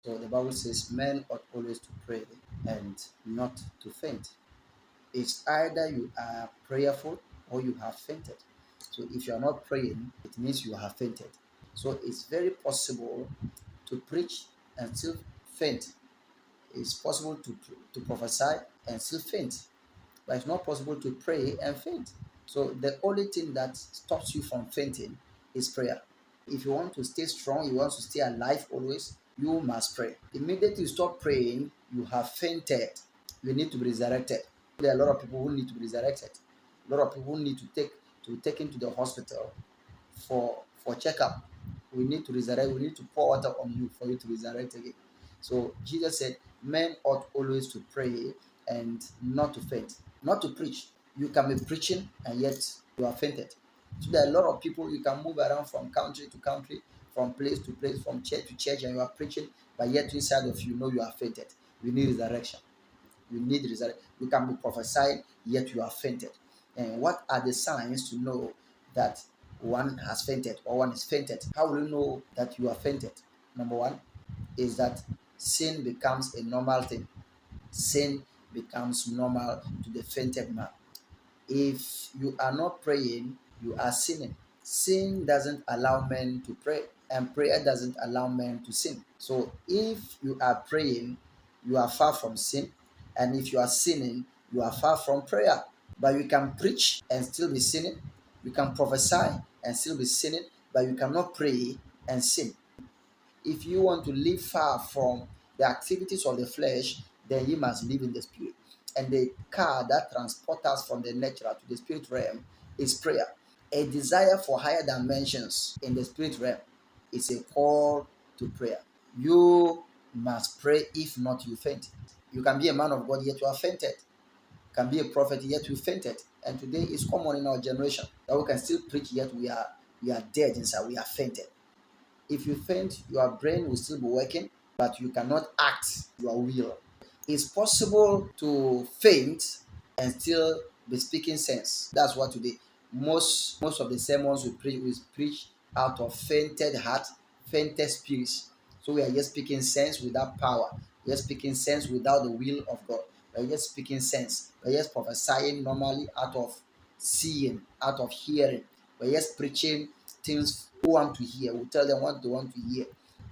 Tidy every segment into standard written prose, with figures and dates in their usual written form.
So the Bible says men ought always to pray and not to faint. It's either you are prayerful or you have fainted. So if you are not praying, it means you have fainted. So it's very possible to preach and still faint. It's possible to prophesy and still faint, but it's not possible to pray and faint. So the only thing that stops you from fainting is prayer. If you want to stay strong, you want to stay alive always, you must pray. Immediately you stop praying, you have fainted. You need to be resurrected. There are a lot of people who need to be resurrected. A lot of people need to be taken to the hospital for checkup. We need to resurrect. We need to pour water on you for you to resurrect again. So Jesus said, men ought always to pray and not to faint, not to preach. You can be preaching and yet you are fainted. So there are a lot of people you can move around from country to country, from place to place, from church to church, and you are preaching, but yet inside of you know you are fainted. You need resurrection. You need resurrection. You can be prophesying, yet you are fainted. And what are the signs to know that one has fainted or one is fainted? How will you know that you are fainted? Number one is that sin becomes a normal thing. Sin becomes normal to the fainted man. If you are not praying, you are sinning. Sin doesn't allow men to pray, and prayer doesn't allow men to sin. So if you are praying, you are far from sin, and if you are sinning, you are far from prayer. But you can preach and still be sinning, you can prophesy and still be sinning, but you cannot pray and sin. If you want to live far from the activities of the flesh, then you must live in the spirit. And the car that transports us from the natural to the spirit realm is prayer. A desire for higher dimensions in the spirit realm is a call to prayer. You must pray, if not, you faint. You can be a man of God, yet you are fainted. You can be a prophet, yet you fainted. And today is common in our generation that we can still preach, yet we are dead inside, we are fainted. If you faint, your brain will still be working, but you cannot act your will. It's possible to faint and still be speaking sense. That's what today most of the sermons we preach out of fainted heart, fainted spirits. So we are just speaking sense without power. We are speaking sense without the will of God. We are just speaking sense. We are just prophesying normally out of seeing, out of hearing. We are just preaching things who want to hear. We tell them what they want to hear.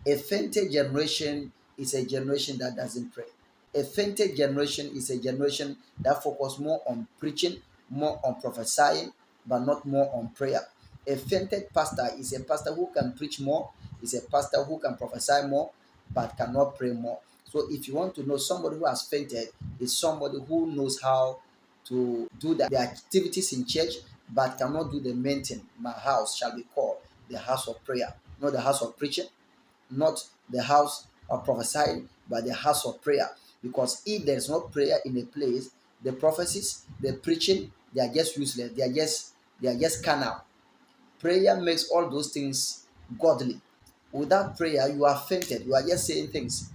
A fainted generation is a generation that doesn't pray. A fainted generation is a generation that focus more on preaching, more on prophesying, but not more on prayer. A fainted pastor is a pastor who can preach more, is a pastor who can prophesy more, but cannot pray more. So if you want to know somebody who has fainted, is somebody who knows how to do the activities in church, but cannot do the main thing. My house shall be called the house of prayer, not the house of preaching, not the house of prophesying, but the house of prayer. Because if there's no prayer in a place, the prophecies, the preaching, they are just useless. They are just carnal. Prayer makes all those things godly. Without prayer, you are fainted. You are just saying things.